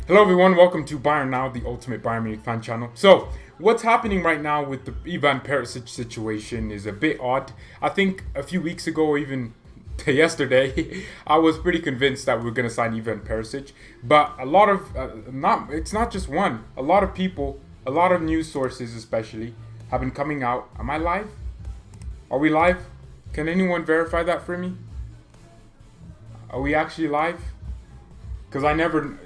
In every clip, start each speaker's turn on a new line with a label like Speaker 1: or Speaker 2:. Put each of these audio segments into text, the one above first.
Speaker 1: Hello everyone, welcome to BayernNow, the ultimate Bayern Munich fan channel. So, what's happening right now with the Ivan Perisic situation is a bit odd. I think a few weeks ago, or even yesterday, I was pretty convinced that we were going to sign Ivan Perisic. But a lot of, it's not just one. A lot of people, a lot of news sources especially, have been coming out. Am I live? Are we live? Can anyone verify that for me? Are we actually live? Because I never...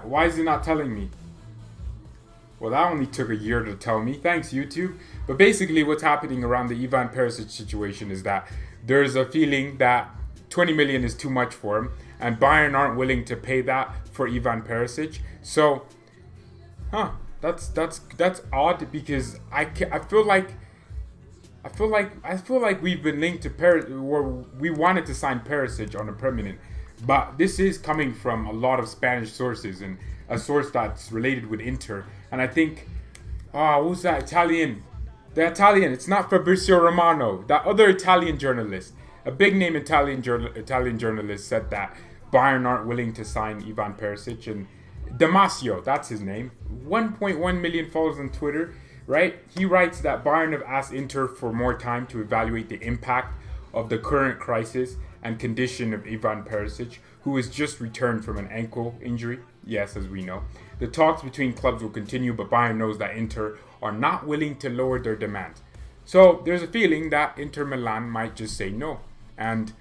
Speaker 1: why is it not telling me? Well, that only took a year to tell me. Thanks, YouTube. But basically, what's happening around the Ivan Perisic situation is that there's a feeling that 20 million is too much for him, and Bayern aren't willing to pay that for Ivan Perisic. So, that's odd because I feel like we've been linked to Perisic, or we wanted to sign Perisic on a permanent. But this is coming from a lot of Spanish sources and a source that's related with Inter. And I think, who's that Italian? The Italian, it's not Fabrizio Romano. That other Italian journalist, a big name Italian journalist said that Bayern aren't willing to sign Ivan Perisic. And Damasio, that's his name, 1.1 million followers on Twitter, right? He writes that Bayern have asked Inter for more time to evaluate the impact of the current crisis and condition of Ivan Perisic, who has just returned from an ankle injury. Yes, as we know. The talks between clubs will continue, but Bayern knows that Inter are not willing to lower their demands. So there's a feeling that Inter Milan might just say no. And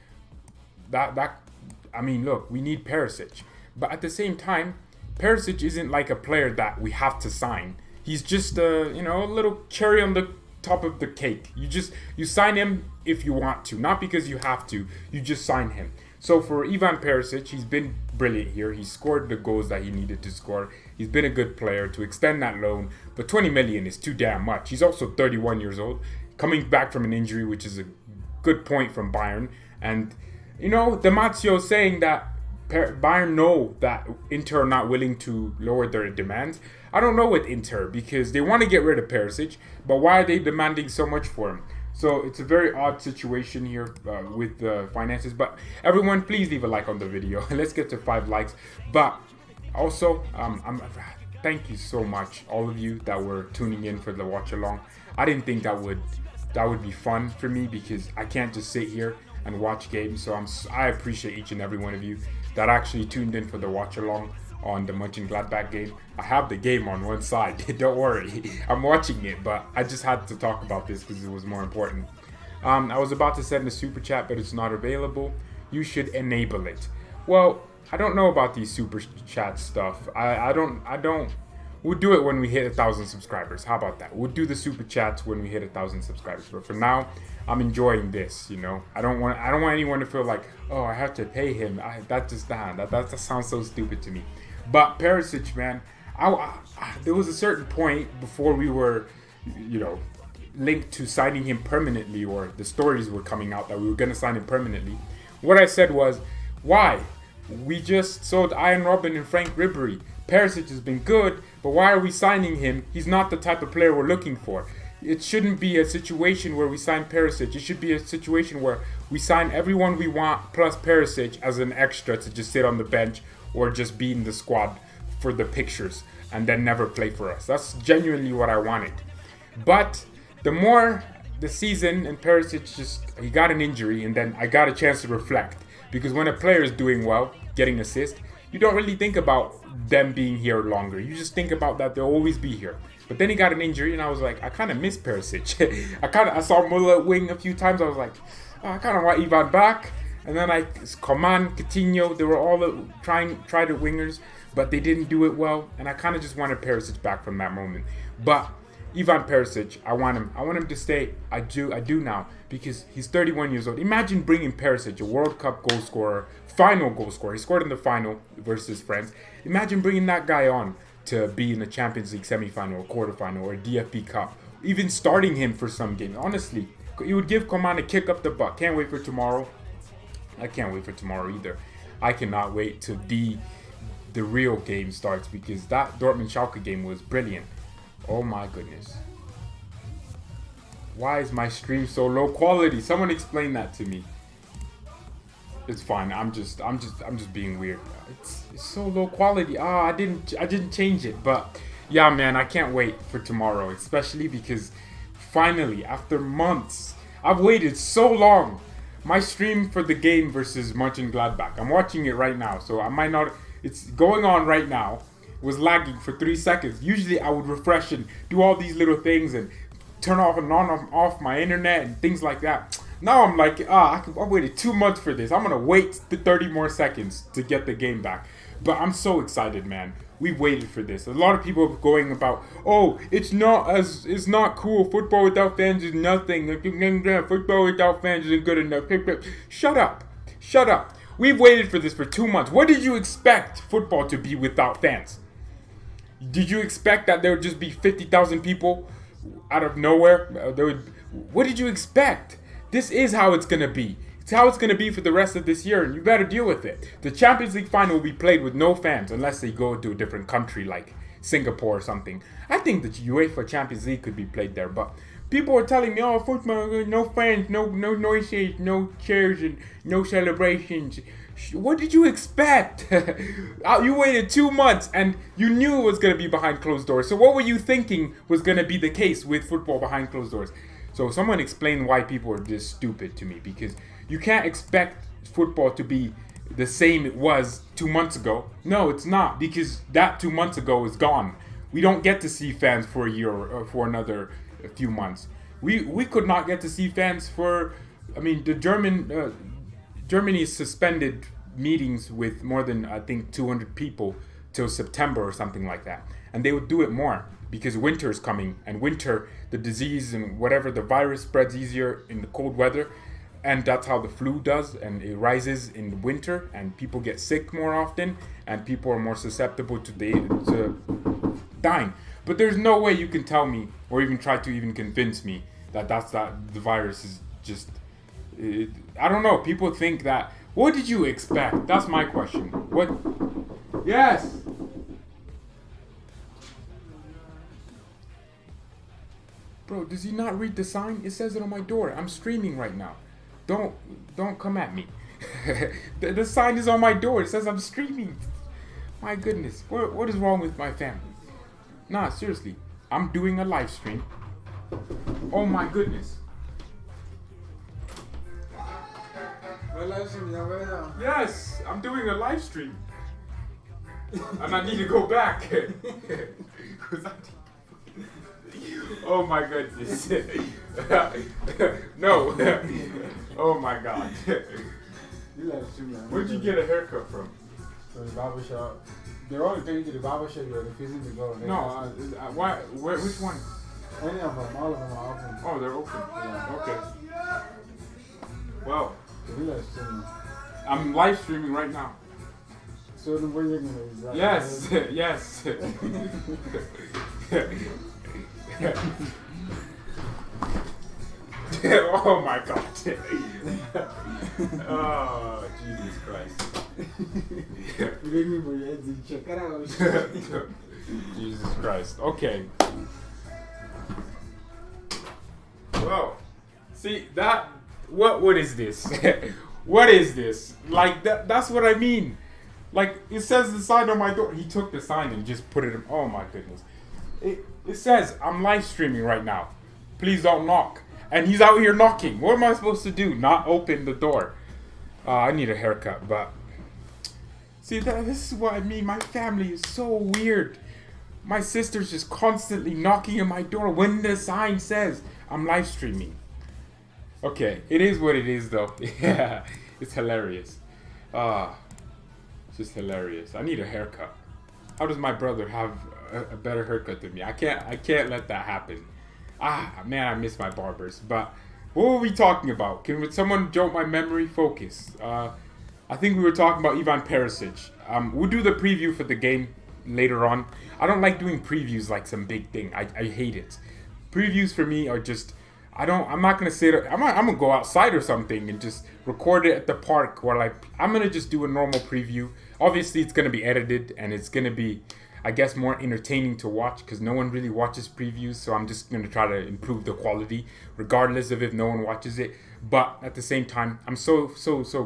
Speaker 1: look, we need Perisic. But at the same time, Perisic isn't like a player that we have to sign. He's just a little cherry on the top of the cake. You sign him if you want to, not because you have to. You just sign him. So for Ivan Perisic, he's been brilliant here. He's scored the goals that he needed to score. He's been a good player to extend that loan, but 20 million is too damn much. He's also 31 years old, coming back from an injury, which is a good point from Bayern. And Damasio saying that Bayern know that Inter are not willing to lower their demands. I don't know with Inter because they want to get rid of Perisic, but why are they demanding so much for him? So it's a very odd situation here with the finances. But everyone, please leave a like on the video. Let's get to 5 likes. But also, thank you so much, all of you that were tuning in for the watch along. I didn't think that would be fun for me because I can't just sit here and watch games. So I appreciate each and every one of you that actually tuned in for the watch along on the Mönchengladbach game. I have the game on one side. Don't worry, I'm watching it, but I just had to talk about this because it was more important. I was about to send a super chat, but it's not available. You should enable it. Well, I don't know about these super chat stuff. I don't. We'll do it when we hit 1,000 subscribers. How about that? We'll do the super chats when we hit 1,000 subscribers. But for now, I'm enjoying this. I don't want anyone to feel like, oh, I have to pay him. That sounds so stupid to me. But Perisic, man, there was a certain point before we were, linked to signing him permanently, or the stories were coming out that we were going to sign him permanently. What I said was, why? We just sold Ian Robben and Frank Ribery. Perisic has been good, but why are we signing him? He's not the type of player we're looking for. It shouldn't be a situation where we sign Perisic. It should be a situation where we sign everyone we want plus Perisic as an extra to just sit on the bench or just be in the squad for the pictures and then never play for us. That's genuinely what I wanted. But the more the season and Perisic he got an injury, and then I got a chance to reflect. Because when a player is doing well, getting assists, you don't really think about them being here longer. You just think about that they'll always be here. But then he got an injury, and I was like, I kind of miss Perisic. I saw Muller at wing a few times. I was like, I kind of want Ivan back. And then Coman, Coutinho, they were all tried at wingers, but they didn't do it well. And I kind of just wanted Perisic back from that moment. But Ivan Perisic, I want him to stay. I do now, because he's 31 years old. Imagine bringing Perisic, a World Cup goal scorer, final goal scorer. He scored in the final versus France. Imagine bringing that guy on to be in the Champions League semifinal, or quarterfinal, or DFB Cup. Even starting him for some games. Honestly, he would give Coman a kick up the butt. Can't wait for tomorrow. I can't wait for tomorrow either. I cannot wait till the real game starts, because that Dortmund-Schalke game was brilliant. Oh my goodness. Why is my stream so low quality? Someone explain that to me. It's fine. I'm just being weird. It's so low quality. I didn't change it, but yeah, man, I can't wait for tomorrow, especially because finally, after months, I've waited so long. My stream for the game versus Mönchengladbach. I'm watching it right now, so I might not. It's going on right now. It was lagging for 3 seconds. Usually, I would refresh and do all these little things and turn off and on off my internet and things like that. Now I'm like, I waited 2 months for this. I'm gonna wait the 30 more seconds to get the game back. But I'm so excited, man. We've waited for this. A lot of people are going about, oh, it's not cool. Football without fans is nothing. Football without fans isn't good enough. Shut up. Shut up. We've waited for this for 2 months. What did you expect football to be without fans? Did you expect that there would just be 50,000 people out of nowhere? What did you expect? This is how it's going to be. It's how it's going to be for the rest of this year, and you better deal with it. The Champions League final will be played with no fans unless they go to a different country like Singapore or something. I think the UEFA Champions League could be played there, but people are telling me, oh, football, no fans, no noises, no cheers, and no celebrations. What did you expect? You waited 2 months and you knew it was going to be behind closed doors. So what were you thinking was going to be the case with football behind closed doors? So someone explain why people are just stupid to me, because you can't expect football to be the same it was 2 months ago. No, it's not, because that 2 months ago is gone. We don't get to see fans for a year or for another few months. We could not get to see fans for, Germany suspended meetings with more than, I think, 200 people till September or something like that. And they would do it more because winter is coming. And winter, the disease and whatever, the virus spreads easier in the cold weather. And that's how the flu does. And it rises in the winter. And people get sick more often. And people are more susceptible to dying. But there's no way you can tell me or even try to even convince me that the virus is just... I don't know. People think that. What did you expect? That's my question. What? Yes. Bro, does he not read the sign? It says it on my door. I'm streaming right now. Don't come at me. the sign is on my door. It says I'm streaming. My goodness. What is wrong with my family? Nah, seriously. I'm doing a live stream. Oh my goodness. Yes, I'm doing a live stream. And I need to go back. Oh my goodness. No. Oh my god. Where'd you get a haircut from?
Speaker 2: From the barber shop. They're only taking to the barber shop, you're refusing to go.
Speaker 1: No, why? Which one?
Speaker 2: Any of them, all of them are open.
Speaker 1: Oh, they're open.
Speaker 2: Yeah.
Speaker 1: Okay. Well, I'm live streaming right now.
Speaker 2: So the way you're gonna
Speaker 1: yes, yes. Oh my god. Oh, Jesus Christ.
Speaker 2: Check it out.
Speaker 1: Jesus Christ. Okay. Well, see that. What is this? What is this? Like that's what I mean. Like it says the sign on my door. He took the sign and just put it in. Oh my goodness. It says I'm live streaming right now. Please don't knock. And he's out here knocking. What am I supposed to do? Not open the door. I need a haircut, but see this is what I mean. My family is so weird. My sister's just constantly knocking at my door when the sign says I'm live streaming. Okay, it is what it is though. Yeah, it's hilarious. It's just hilarious. I need a haircut. How does my brother have a better haircut than me? I can't let that happen. Man, I miss my barbers. But what were we talking about? Can someone jolt my memory? Focus. I think we were talking about Ivan Perisic. We'll do the preview for the game later on. I don't like doing previews like some big thing. I hate it. Previews for me are just... I'm not gonna sit. I'm gonna go outside or something and just record it at the park. Where I'm gonna just do a normal preview. Obviously, it's gonna be edited and it's gonna be. I guess, more entertaining to watch because no one really watches previews. So I'm just going to try to improve the quality, regardless of if no one watches it. But at the same time, I'm so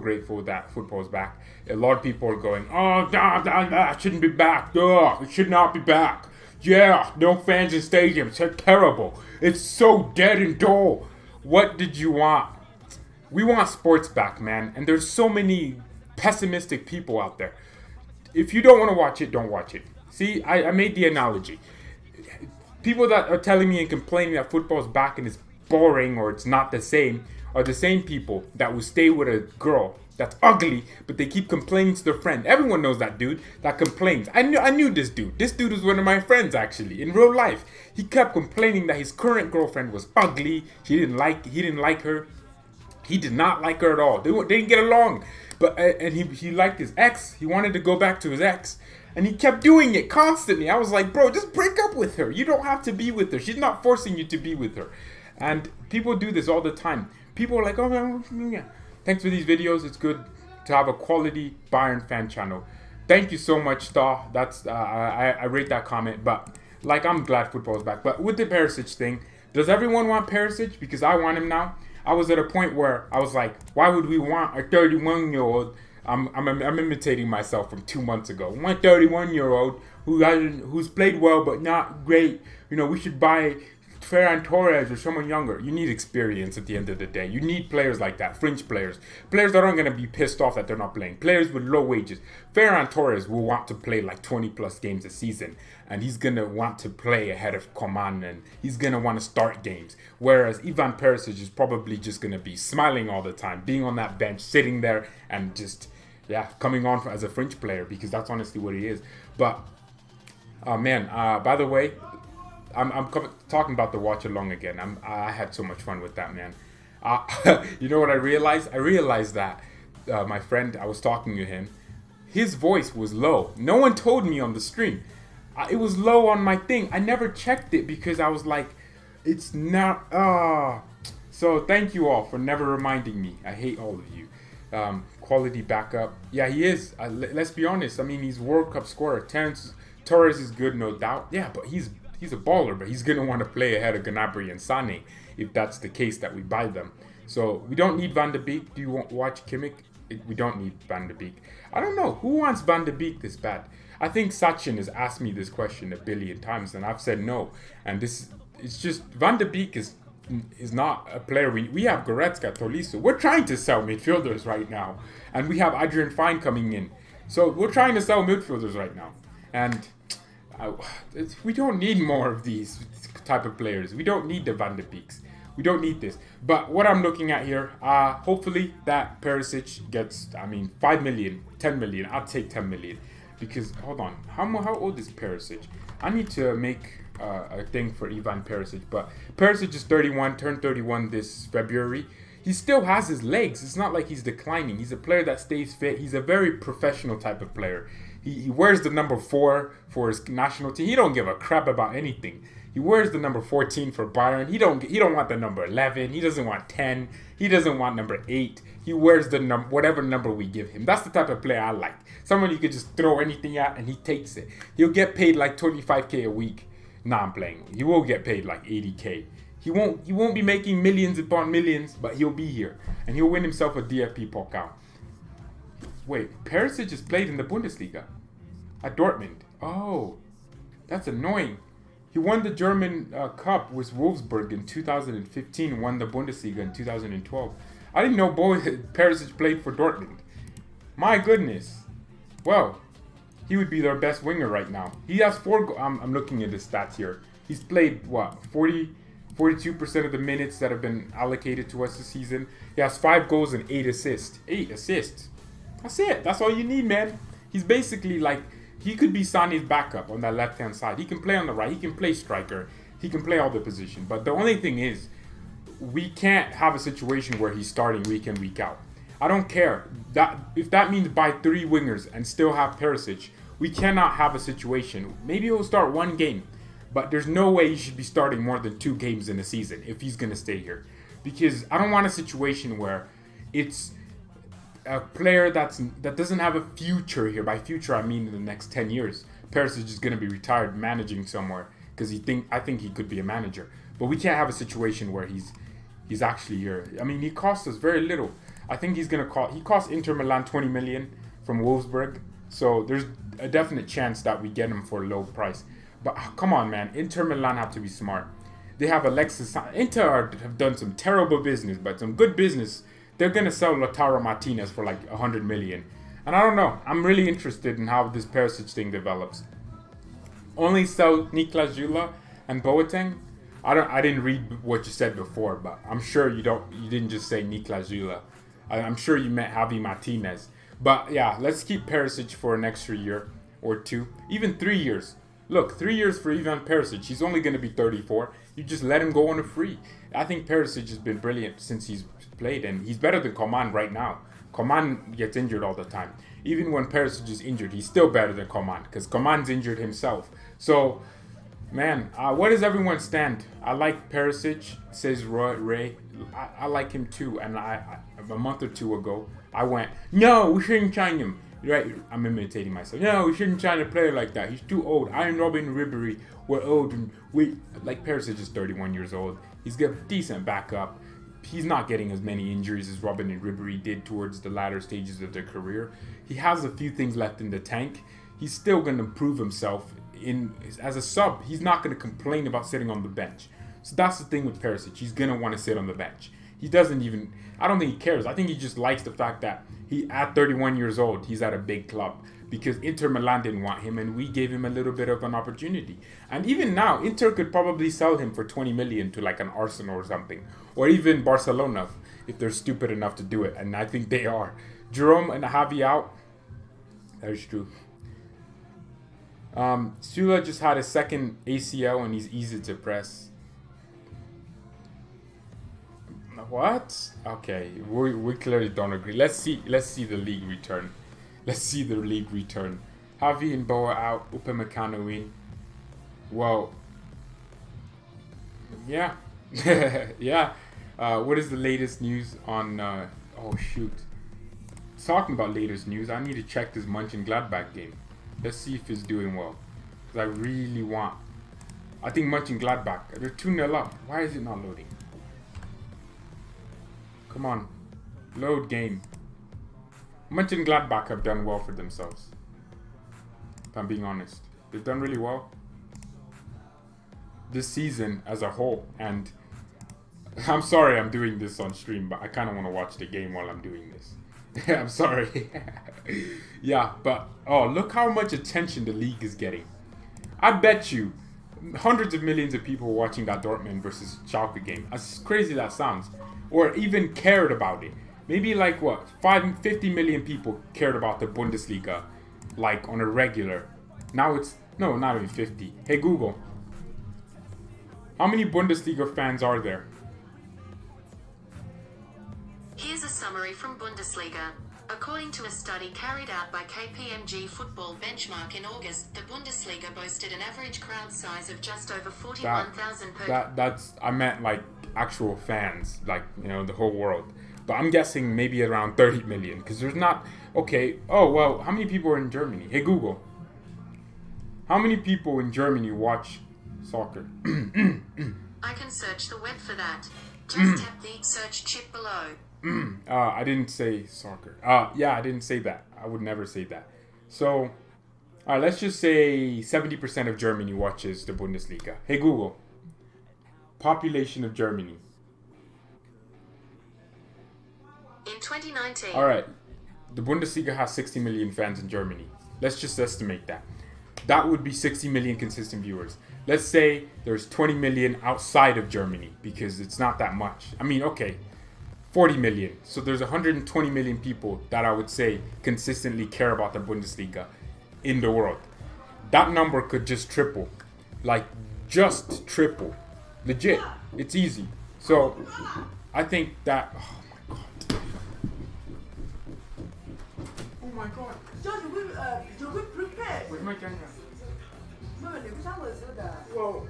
Speaker 1: grateful that football's back. A lot of people are going, oh, it shouldn't be back. It should not be back. Yeah, no fans in stadiums. It's terrible. It's so dead and dull. What did you want? We want sports back, man. And there's so many pessimistic people out there. If you don't want to watch it, don't watch it. See, I made the analogy. People that are telling me and complaining that football's back and it's boring or it's not the same are the same people that will stay with a girl that's ugly, but they keep complaining to their friend. Everyone knows that dude that complains. I knew this dude. This dude was one of my friends, actually, in real life. He kept complaining that his current girlfriend was ugly. He didn't like her. He did not like her at all. They didn't get along. But and he liked his ex. He wanted to go back to his ex. And he kept doing it constantly. I was like, bro, just break up with her. You don't have to be with her. She's not forcing you to be with her. And people do this all the time. People are like, oh, man, yeah. Thanks for these videos. It's good to have a quality Bayern fan channel. Thank you so much, Star. That's I rate that comment. But like, I'm glad football is back. But with the Perisic thing, does everyone want Perisic? Because I want him now. I was at a point where I was like, why would we want a 31-year-old? I'm imitating myself from 2 months ago. One 31-year-old who's played well but not great. You know, we should buy Ferran Torres or someone younger. You need experience at the end of the day. You need players like that, French players. Players that aren't going to be pissed off that they're not playing. Players with low wages. Ferran Torres will want to play like 20 plus games a season. And he's going to want to play ahead of Coman. And he's going to want to start games. Whereas Ivan Perisic is probably just going to be smiling all the time. Being on that bench, sitting there and just, coming on as a French player. Because that's honestly what he is. But, by the way, I'm talking about the watch along again. I had so much fun with that, man. You know what I realized? I realized that my friend, I was talking to him. His voice was low. No one told me on the stream. It was low on my thing. I never checked it because I was like, it's not. So thank you all for never reminding me. I hate all of you. Quality backup. Yeah, he is. Let's be honest. I mean, he's World Cup scorer. Torres is good, no doubt. Yeah, but he's a baller, but he's going to want to play ahead of Gnabry and Sané if that's the case that we buy them. So we don't need Van de Beek. Do you want watch Kimmich? We don't need Van de Beek. I don't know. Who wants Van de Beek this bad? I think Sachin has asked me this question a billion times, and I've said no. And it's just, Van de Beek is not a player. We have Goretzka, Tolisso. We're trying to sell midfielders right now. And we have Adrian Fine coming in. So we're trying to sell midfielders right now. And we don't need more of these type of players. We don't need the Van de Beeks. We don't need this. But what I'm looking at here, hopefully that Perisic gets, 5 million, 10 million. I'll take 10 million. Because, hold on, how old is Perisic? I need to make a thing for Ivan Perisic. But Perisic is 31, turned 31 this February. He still has his legs. It's not like he's declining. He's a player that stays fit. He's a very professional type of player. He wears the number 4 for his national team. He don't give a crap about anything. He wears the number 14 for Bayern. He don't want the number 11. He doesn't want 10. He doesn't want number 8. He wears the whatever number we give him. That's the type of player I like. Someone you could just throw anything at and he takes it. He'll get paid like 25K a week. Nah, I'm playing. He will get paid like 80K. He won't be making millions upon millions, but he'll be here and he'll win himself a DFB Pokal. Wait, Perisic has played in the Bundesliga at Dortmund. Oh, that's annoying. He won the German Cup with Wolfsburg in 2015 and won the Bundesliga in 2012. I didn't know Perisic played for Dortmund. My goodness. Well, he would be their best winger right now. He has 4 I'm looking at his stats here. He's played, 42% of the minutes that have been allocated to us this season. He has 5 goals and 8 assists. 8 assists. That's it. That's all you need, man. He's basically like, he could be Sané's backup on that left-hand side. He can play on the right. He can play striker. He can play all the positions. But the only thing is, we can't have a situation where he's starting week in, week out. I don't care. If that means buy 3 wingers and still have Perisic, we cannot have a situation. Maybe he'll start 1 game. But there's no way he should be starting more than 2 games in a season if he's going to stay here. Because I don't want a situation where it's a player that doesn't have a future here. By future, I mean in the next 10 years. Perisic is going to be retired managing somewhere because I think he could be a manager. But we can't have a situation where he's actually here. I mean, he cost us very little. I think he cost Inter Milan 20 million from Wolfsburg. So there's a definite chance that we get him for a low price. But come on, man. Inter Milan have to be smart. They have Alexis. Inter have done some terrible business, but some good business. They're going to sell Lautaro Martinez for like 100 million. And I don't know. I'm really interested in how this Perisic thing develops. Only sell Niklas Zula and Boateng. I didn't read what you said before, but I'm sure you didn't just say Niklas Zula. I'm sure you meant Javi Martinez. But yeah, let's keep Perisic for an extra year or two, even 3 years. Look, 3 years for Ivan Perisic. He's only going to be 34. You just let him go on a free. I think Perisic has been brilliant since he's played, and he's better than Coman right now. Coman gets injured all the time. Even when Perisic is injured, he's still better than Coman because Coman's injured himself. So, man, where does everyone stand? I like Perisic, says Ray. I like him too. And a month or two ago, I went, no, we shouldn't sign him. Right, I'm imitating myself. No, we shouldn't sign a player like that. He's too old. I and Robin Ribery were old, and Perisic is 31 years old. He's got a decent backup. He's not getting as many injuries as Robin and Ribery did towards the latter stages of their career. He has a few things left in the tank. He's still going to prove himself as a sub. He's not going to complain about sitting on the bench. So that's the thing with Perisic. He's going to want to sit on the bench. He doesn't even, I don't think he cares. I think he just likes the fact that at 31 years old, he's at a big club because Inter Milan didn't want him and we gave him a little bit of an opportunity. And even now, Inter could probably sell him for 20 million to like an Arsenal or something. Or even Barcelona if they're stupid enough to do it. And I think they are. Jerome and Javi out. That is true. Sula just had a second ACL and he's easy to press. What? Okay, we clearly don't agree. Let's see the league return. Let's see the league return. Javi and Boa out. Upamecano in. Well, yeah, yeah. What is the latest news on? Oh shoot! Talking about latest news, I need to check this Mönchengladbach game. Let's see if it's doing well. Cause I really want. I think Mönchengladbach. They're 2-0 up. Why is it not loading? Come on, load game. Mönchengladbach have done well for themselves. If I'm being honest, they've done really well this season as a whole. And I'm sorry I'm doing this on stream, but I kind of want to watch the game while I'm doing this. I'm sorry. Yeah, but oh, look how much attention the league is getting. I bet you hundreds of millions of people watching that Dortmund versus Schalke game. As crazy that sounds. Or even cared about it. Maybe like what, 50 million people cared about the Bundesliga, like on a regular. Now it's, no, not even 50. Hey Google, how many Bundesliga fans are there?
Speaker 3: Here's a summary from Bundesliga. According to a study carried out by KPMG Football Benchmark in August, the Bundesliga boasted an average crowd size of just over 41,000 per...
Speaker 1: That's, I meant like actual fans, like, you know, the whole world. But I'm guessing maybe around 30 million, because there's not... Okay, oh, well, how many people are in Germany? Hey, Google. How many people in Germany watch soccer?
Speaker 3: I can search the web for that. Just tap the search chip below.
Speaker 1: I didn't say soccer. Yeah, I didn't say that. I would never say that. So, let's just say 70% of Germany watches the Bundesliga. Hey, Google. Population of Germany.
Speaker 3: In 2019.
Speaker 1: Alright. The Bundesliga has 60 million fans in Germany. Let's just estimate that. That would be 60 million consistent viewers. Let's say there's 20 million outside of Germany, because it's not that much. I mean, okay, 40 million. So there's 120 million people that I would say consistently care about the Bundesliga in the world. That number could just triple. Like, just triple. Legit. It's easy. So, I think that... Oh my god.
Speaker 4: Je veux prepare.
Speaker 1: Where's my camera?
Speaker 4: Whoa.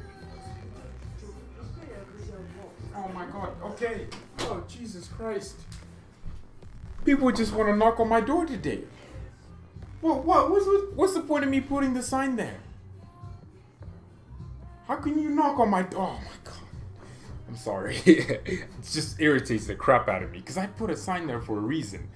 Speaker 1: Oh my god. Okay. Oh, Jesus Christ. People just want to knock on my door today. What's the point of me putting the sign there? How can you knock on my door? Oh my god. I'm sorry. It just irritates the crap out of me because I put a sign there for a reason.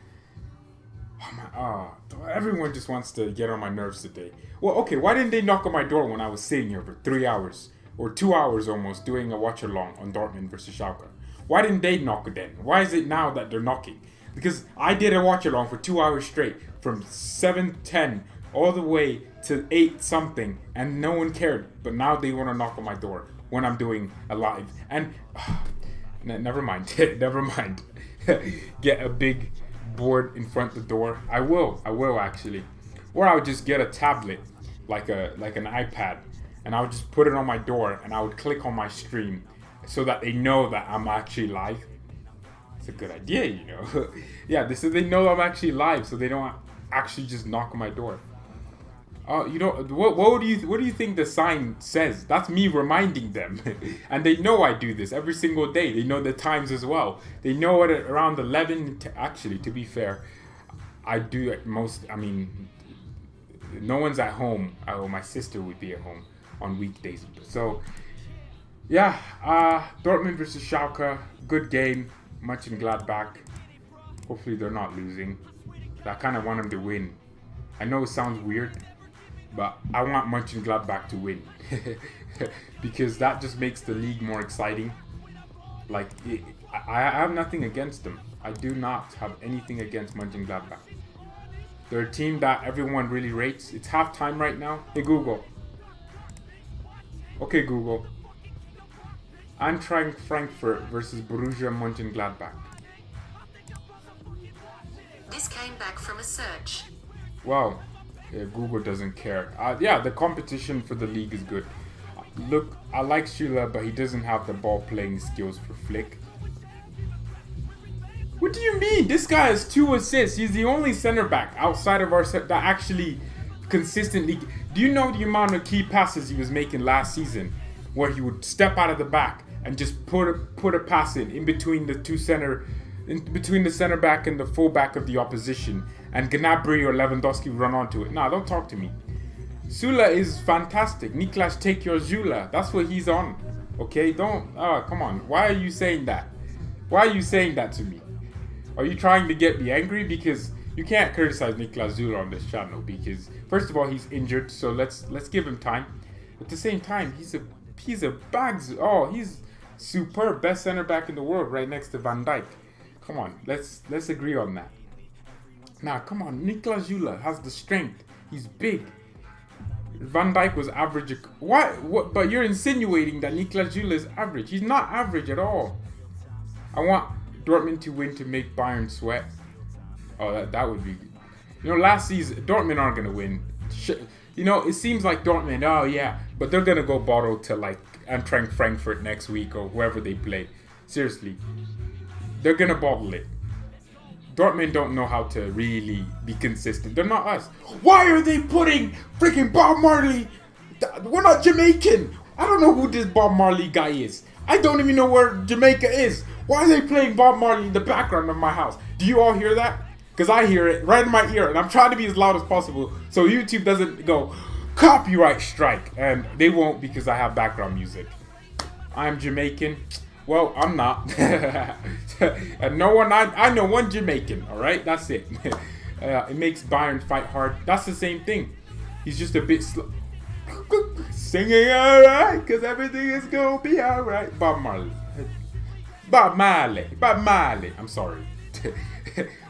Speaker 1: Everyone just wants to get on my nerves today. Well, okay, why didn't they knock on my door when I was sitting here for 3 hours or 2 hours almost doing a watch along on Dortmund versus Schalke? Why didn't they knock it then? Why is it now that they're knocking? Because I did a watch along for 2 hours straight from 7:10 all the way to 8 something and no one cared. But now they want to knock on my door when I'm doing a live. And never mind. Never mind. Get a big board in front of the door. I will actually. Or I would just get a tablet like an iPad and I would just put it on my door and I would click on my stream so that they know that I'm actually live. It's a good idea, you know. Yeah, so they know I'm actually live so they don't actually just knock on my door. You know, what do you think the sign says? That's me reminding them. And they know I do this every single day. They know the times as well. They know it at around 11. Actually, to be fair, I do at most. I mean, no one's at home. My sister would be at home on weekdays. So, yeah, Dortmund versus Schalke. Good game. Mönchengladbach. Hopefully they're not losing. I kind of want them to win. I know it sounds weird, but I want Mönchengladbach to win because that just makes the league more exciting. Like, I have nothing against them. I do not have anything against Mönchengladbach. They're a team that everyone really rates. It's halftime right now. Hey, Google. Okay, Google. Eintracht Frankfurt versus Borussia Mönchengladbach.
Speaker 3: This came back from a search.
Speaker 1: Wow. Yeah, Google doesn't care. Yeah, the competition for the league is good. Look, I like Schüller, but he doesn't have the ball playing skills for Flick. What do you mean? This guy has 2 assists. He's the only center back outside of our set that actually consistently. Do you know the amount of key passes he was making last season, where he would step out of the back and just put a pass in between the between the center back and the full back of the opposition, and Gnabry or Lewandowski run onto it. Nah, don't talk to me. Süle is fantastic. Niklas, take your Süle. That's what he's on. Okay, don't. Come on. Why are you saying that? Why are you saying that to me? Are you trying to get me angry? Because you can't criticize Niklas Süle on this channel because first of all he's injured, so let's give him time. At the same time, he's a bags. Oh, he's superb, best center back in the world, right next to Van Dijk. Come on, let's agree on that. Now, come on, Niklas Süle has the strength. He's big. Van Dijk was average. What? But you're insinuating that Niklas Süle is average. He's not average at all. I want Dortmund to win to make Bayern sweat. Oh, that would be good. You know, last season, Dortmund aren't going to win. You know, it seems like Dortmund, oh yeah, but they're going to go bottle to like Eintracht Frankfurt next week or whoever they play. Seriously. They're going to bottle it. Dortmund don't know how to really be consistent. They're not us. Why are they putting freaking Bob Marley? We're not Jamaican. I don't know who this Bob Marley guy is. I don't even know where Jamaica is. Why are they playing Bob Marley in the background of my house? Do you all hear that? Because I hear it right in my ear. And I'm trying to be as loud as possible so YouTube doesn't go copyright strike. And they won't because I have background music. I'm Jamaican. Well, I'm not. And no one, I know one Jamaican, all right? That's it. It makes Bayern fight hard. That's the same thing. He's just a bit slow. Singing all right, because everything is going to be all right. Bob Marley. Bob Marley. Bob Marley. I'm sorry.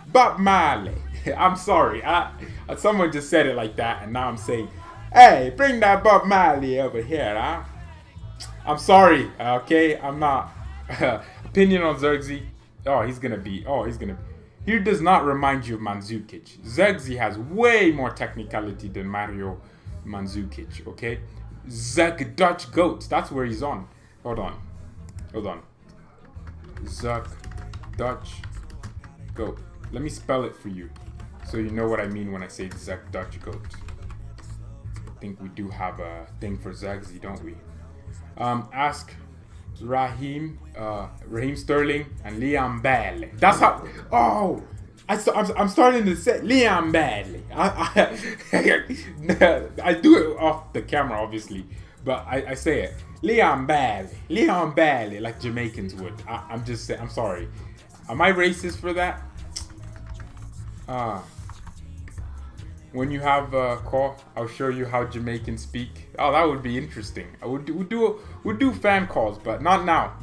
Speaker 1: Bob Marley. I'm sorry. Someone just said it like that, and now I'm saying, hey, bring that Bob Marley over here, huh? I'm sorry, okay? I'm not. Opinion on Zirkzee. He's gonna be. He does not remind you of Mandzukic. Zirkzee has way more technicality than Mario Mandzukic, okay? Zerk Dutch Goat. That's where he's on. Hold on. Zerk Dutch Goat. Let me spell it for you so you know what I mean when I say Zerk Dutch Goat. I think we do have a thing for Zirkzee, don't we? Ask Raheem Sterling and Liam Bell. That's how. Oh, I'm starting to say Leon Badley. I do it off the camera, obviously, but I say it. Leon Badley, like Jamaicans would. I'm just saying. I'm sorry. Am I racist for that? When you have a call, I'll show you how Jamaicans speak. Oh, that would be interesting. We'll do fan calls, but not now.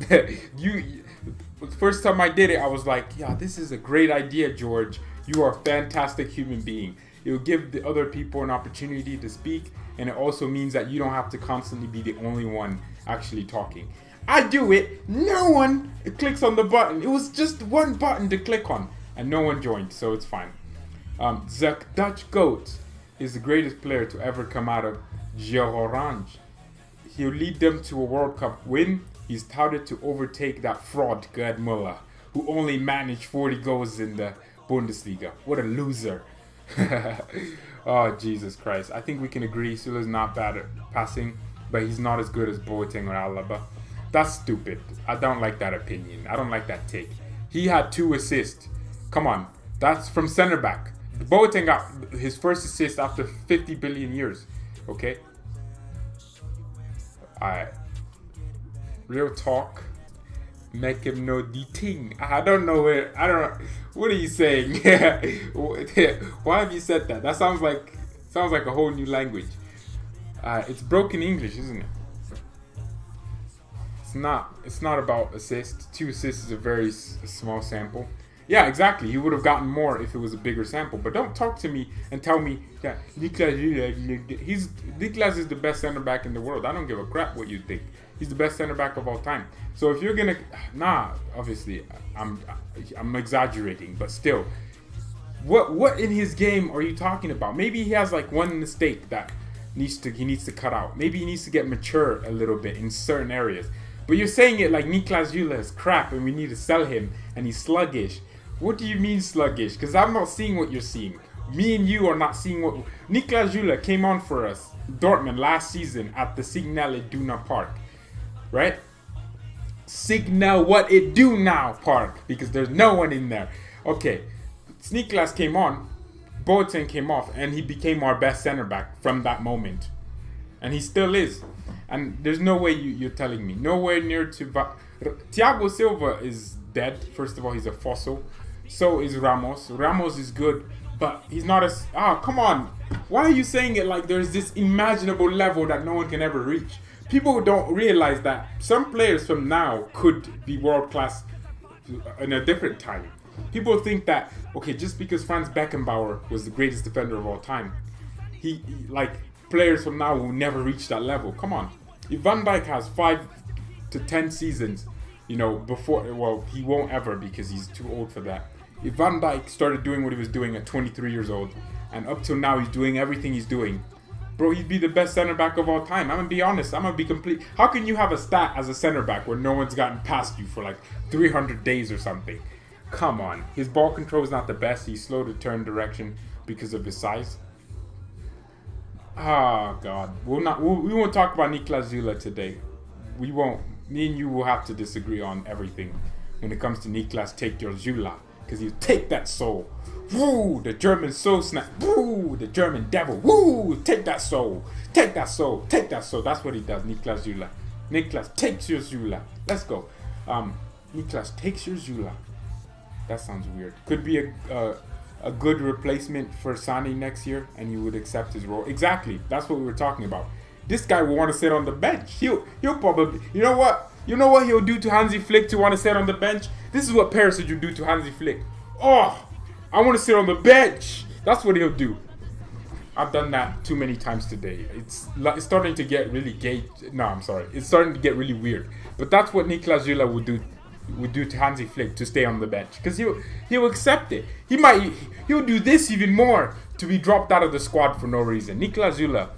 Speaker 1: The first time I did it, I was like, yeah, this is a great idea, George. You are a fantastic human being. It will give the other people an opportunity to speak, and it also means that you don't have to constantly be the only one actually talking. I do it, no one clicks on the button. It was just one button to click on, and no one joined, so it's fine. The Dutch GOAT is the greatest player to ever come out of Orange. He'll lead them to a World Cup win. He's touted to overtake that fraud Gerd Müller, who only managed 40 goals in the Bundesliga. What a loser. Oh, Jesus Christ. I think we can agree Süle's not bad at passing, but he's not as good as Boateng or Alaba. That's stupid. I don't like that opinion. I don't like that take. He had 2 assists. Come on. That's from center back. Boateng got his first assist after 50 billion years. Okay? Alright. Real talk. Make him know the thing. I don't know where. I don't know. What are you saying? Why have you said that? That sounds like a whole new language. It's broken English, isn't it? It's not about assists. 2 assists is a very small sample. Yeah, exactly. He would have gotten more if it was a bigger sample. But don't talk to me and tell me that Niklas is the best center back in the world. I don't give a crap what you think. He's the best center back of all time. So if you're gonna, obviously I'm exaggerating, but still, what in his game are you talking about? Maybe he has like one mistake that he needs to cut out. Maybe he needs to get mature a little bit in certain areas. But you're saying it like Niklas Süle is crap and we need to sell him and he's sluggish. What do you mean sluggish? Because I'm not seeing what you're seeing. Me and you are not seeing what... Niklas Süle came on for us, Dortmund, last season at the Signal Iduna Park. Right? Signal what it do now Park. Because there's no one in there. Okay. Niklas came on. Boateng came off. And he became our best center back from that moment. And he still is. And there's no way you're telling me. Nowhere near to... Thiago Silva is dead. First of all, he's a fossil. So is Ramos. Ramos is good, but he's not as... come on. Why are you saying it like there's this imaginable level that no one can ever reach? People don't realize that some players from now could be world-class in a different time. People think that, okay, just because Franz Beckenbauer was the greatest defender of all time, he players from now will never reach that level. Come on. If Van Dijk has 5 to 10 seasons, before... Well, he won't ever because he's too old for that. If Van Dijk started doing what he was doing at 23 years old, and up till now he's doing everything he's doing, bro, he'd be the best center back of all time. I'm going to be honest. I'm going to be complete. How can you have a stat as a center back where no one's gotten past you for like 300 days or something? Come on. His ball control is not the best. He's slow to turn direction because of his size. Oh, God. We won't talk about Niklas Süle today. We won't. Me and you will have to disagree on everything when it comes to Niklas Take Your Süle. Because you take that soul. Woo! The German soul snap. Woo! The German devil. Woo! Take that soul. Take that soul. Take that soul. That's what he does. Niklas Süle. Niklas takes your Süle. Let's go. Niklas takes your Süle. That sounds weird. Could be a good replacement for Sane next year, and you would accept his role. Exactly. That's what we were talking about. This guy will want to sit on the bench. He'll probably... You know what? You know what he'll do to Hansi Flick to want to sit on the bench? This is what Perisic would do to Hansi Flick. Oh, I want to sit on the bench. That's what he'll do. I've done that too many times today. It's starting to get really gay. No, I'm sorry. It's starting to get really weird. But that's what Niklas Süle would do to Hansi Flick to stay on the bench. Because he'll accept it. He'll do this even more to be dropped out of the squad for no reason. Niklas Süle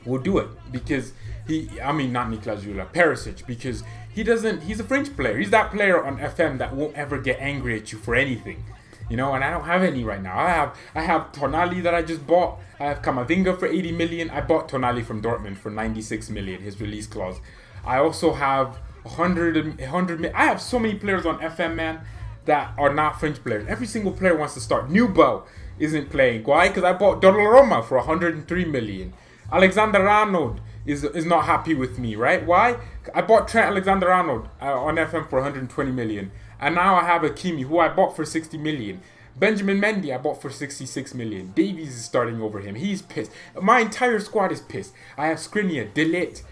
Speaker 1: will do it because not Niklas Süle, Perisic, because he's a French player. He's that player on FM that won't ever get angry at you for anything. And I don't have any right now. I have Tonali that I just bought. I have Camavinga for 80 million. I bought Tonali from Dortmund for 96 million, his release clause. I also have 100 million. I have so many players on FM, man. that are not French players. Every single player wants to start. Newbell isn't playing. Why? Because I bought Donnarumma for 103 million. Alexander-Arnold is not happy with me, right? Why? I bought Trent Alexander-Arnold on FM for 120 million. And now I have Hakimi, who I bought for 60 million. Benjamin Mendy I bought for 66 million. Davies is starting over him. He's pissed. My entire squad is pissed. I have Skriniar, De Ligt,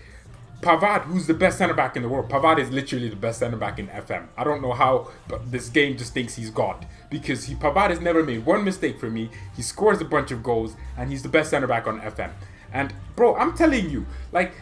Speaker 1: Pavard, who's the best center back in the world. Pavard is literally the best center back in FM. I don't know how, but this game just thinks he's God. Because Pavard has never made one mistake for me. He scores a bunch of goals, and he's the best center back on FM. And, bro, I'm telling you, like,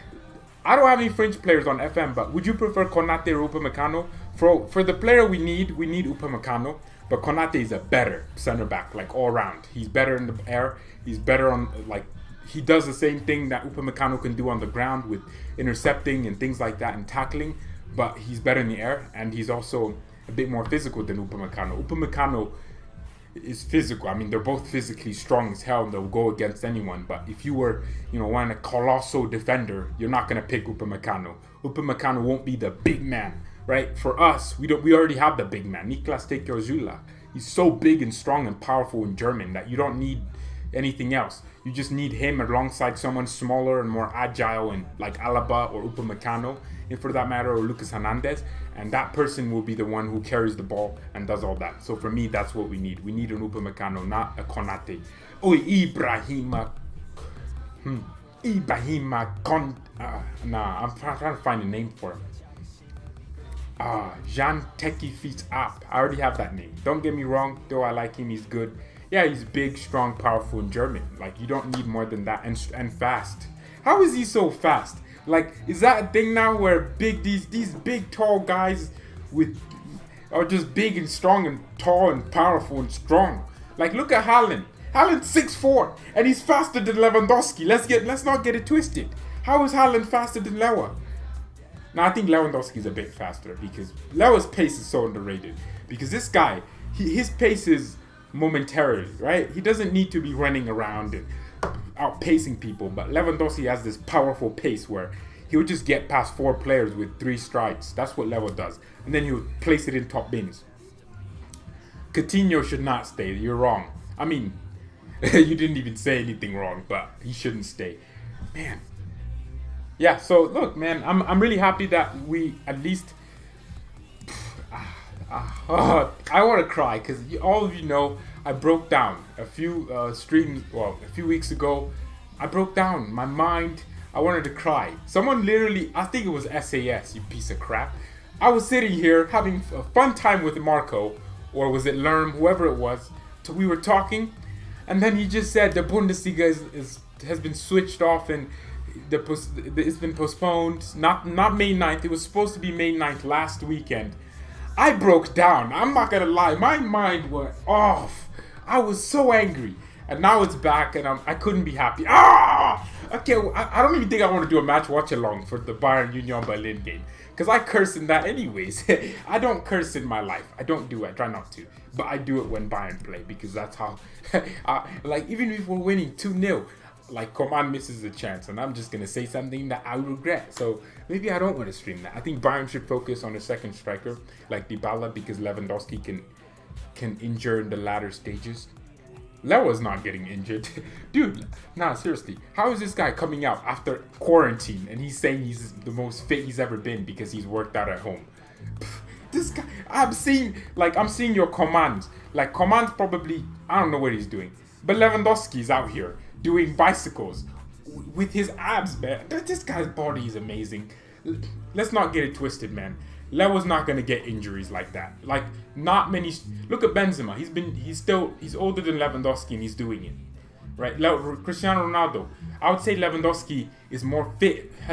Speaker 1: I don't have any French players on FM, but would you prefer Konate or Upamecano? For the player we need Upamecano. But Konate is a better center back, like, all around. He's better in the air. He's better on, like, he does the same thing that Upamecano can do on the ground with intercepting and things like that and tackling. But he's better in the air, and he's also a bit more physical than Upamecano. Upamecano is physical. I mean, they're both physically strong as hell, and they'll go against anyone. But if you were, want a colossal defender, you're not going to pick Upamecano. Upamecano won't be the big man. Right? For us, we already have the big man, Niklas Tekkerzula. He's so big and strong and powerful in German that you don't need anything else. You just need him alongside someone smaller and more agile, and like Alaba or Upamecano, and for that matter, or Lucas Hernandez. And that person will be the one who carries the ball and does all that. So for me, that's what we need. We need an Upamecano, not a Konate. Oh, Ibrahima I'm trying to find a name for him. Jean Teki Feet Up. I already have that name. Don't get me wrong, though I like him, he's good. Yeah, he's big, strong, powerful, and German. Like, you don't need more than that, and fast. How is he so fast? Like, is that a thing now where these big, tall guys are just big and strong and tall and powerful and strong? Like, look at Haaland. Haaland's 6'4", and he's faster than Lewandowski. Let's not get it twisted. How is Haaland faster than Lewa? Now, I think Lewandowski's a bit faster because Lewa's pace is so underrated. Because this guy, his pace is momentarily, right? He doesn't need to be running around and outpacing people. But Lewandowski has this powerful pace where he'll just get past 4 players with 3 strides. That's what Lewa does. And then he'll place it in top bins. Coutinho should not stay. You're wrong. I mean, you didn't even say anything wrong, but he shouldn't stay. Man. Yeah, so look, man, I'm really happy that we at least. I want to cry because all of you know I broke down a few weeks ago. I broke down my mind. I wanted to cry. Someone literally, I think it was SAS, you piece of crap. I was sitting here having a fun time with Marco, or was it Lerm, whoever it was. So we were talking, and then he just said the Bundesliga has been switched off and. It's been postponed, not May 9th. It was supposed to be May 9th last weekend. I broke down. I'm not gonna lie. My mind went off. I was so angry. And now it's back and I couldn't be happy. Okay, I don't even think I want to do a match watch along for the Bayern Union Berlin game. Because I curse in that anyways. I don't curse in my life. I don't do it. I try not to. But I do it when Bayern play because that's how... like, even if we're winning 2-0... Like, Coman misses a chance, and I'm just going to say something that I regret. So, maybe I don't want to stream that. I think Bayern should focus on a second striker, like Dybala, because Lewandowski can injure in the latter stages. Lewa's not getting injured. Dude, nah, seriously. How is this guy coming out after quarantine, and he's saying he's the most fit he's ever been because he's worked out at home? This guy, I'm seeing your Coman's. Like, Coman's probably, I don't know what he's doing. But Lewandowski's out here doing bicycles with his abs, man. This guy's body is amazing. Let's not get it twisted, man. Lewa's not gonna get injuries like that. Like, not many. Look at Benzema. He's older than Lewandowski and he's doing it, right? Cristiano Ronaldo. I would say Lewandowski has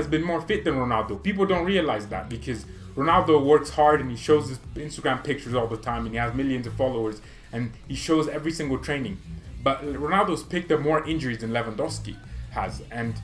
Speaker 1: been more fit than Ronaldo. People don't realize that because Ronaldo works hard and he shows his Instagram pictures all the time and he has millions of followers and he shows every single training. But Ronaldo's picked up more injuries than Lewandowski has. And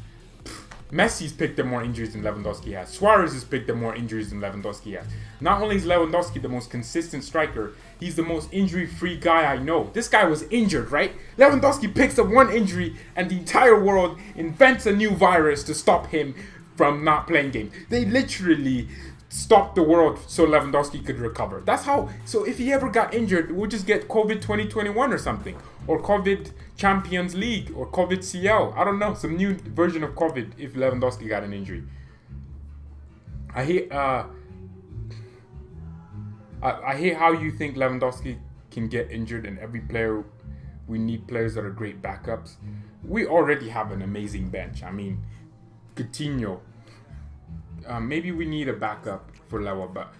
Speaker 1: Messi's picked up more injuries than Lewandowski has. Suarez has picked up more injuries than Lewandowski has. Not only is Lewandowski the most consistent striker, he's the most injury-free guy I know. This guy was injured, right? Lewandowski picks up one injury and the entire world invents a new virus to stop him from not playing games. They literally stop the world so Lewandowski could recover. That's how. So if he ever got injured, we'll just get COVID 2021 or something, or COVID Champions League, or COVID CL. I don't know, some new version of COVID if Lewandowski got an injury. I hate how you think Lewandowski can get injured, and every player, we need players that are great backups. We already have an amazing bench. I mean, Coutinho. Maybe we need a backup for Lewa, but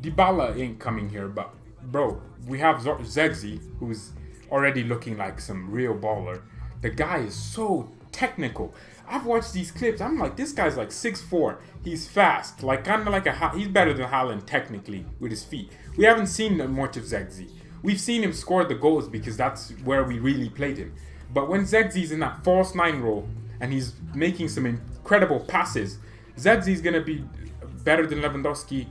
Speaker 1: Dybala ain't coming here. But bro, we have Zegzi, who's already looking like some real baller. The guy is so technical. I've watched these clips. I'm like, this guy's like 6'4". He's fast, like kind of like he's better than Haaland technically with his feet. We haven't seen much of Zegzi. We've seen him score the goals because that's where we really played him. But when Zegzi's in that false 9 role and he's making some incredible passes, Zegzi's gonna be better than Lewandowski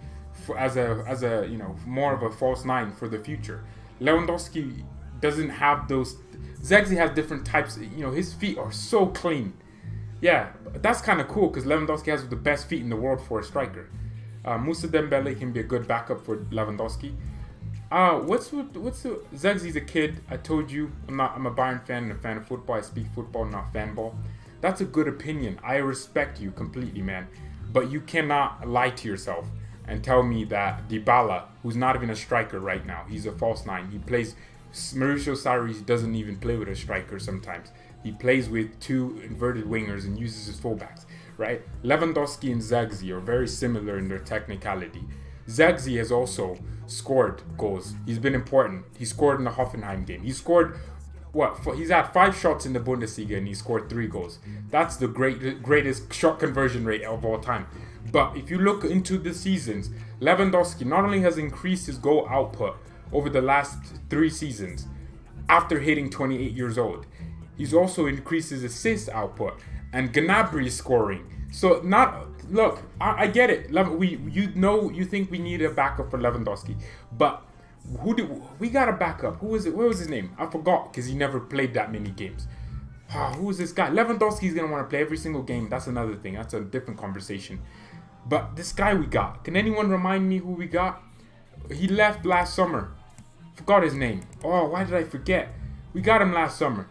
Speaker 1: as a more of a false 9 for the future. Lewandowski doesn't have those. Zegzi has different types. His feet are so clean. Yeah, that's kind of cool because Lewandowski has the best feet in the world for a striker. Moussa Dembele can be a good backup for Lewandowski. Zegzi's a kid. I told you I'm a Bayern fan and a fan of football. I speak football, not fanball. That's a good opinion. I respect you completely, man. But you cannot lie to yourself and tell me that Dybala, who's not even a striker right now, he's a false 9. He plays. Mauricio Sarri doesn't even play with a striker sometimes. He plays with 2 inverted wingers and uses his fullbacks, right? Lewandowski and Zegzi are very similar in their technicality. Zegzi has also scored goals. He's been important. He scored in the Hoffenheim game. He scored, he's had 5 shots in the Bundesliga and he scored 3 goals. That's the greatest shot conversion rate of all time. But if you look into the seasons, Lewandowski not only has increased his goal output over the last 3 seasons after hitting 28 years old, he's also increased his assist output, and Gnabry is scoring. So I get it. You think we need a backup for Lewandowski, but we got a backup? Who was it? What was his name? I forgot because he never played that many games. Who is this guy? Lewandowski's gonna want to play every single game. That's another thing. That's a different conversation. But this guy we got. Can anyone remind me who we got? He left last summer. Forgot his name. Oh, why did I forget? We got him last summer.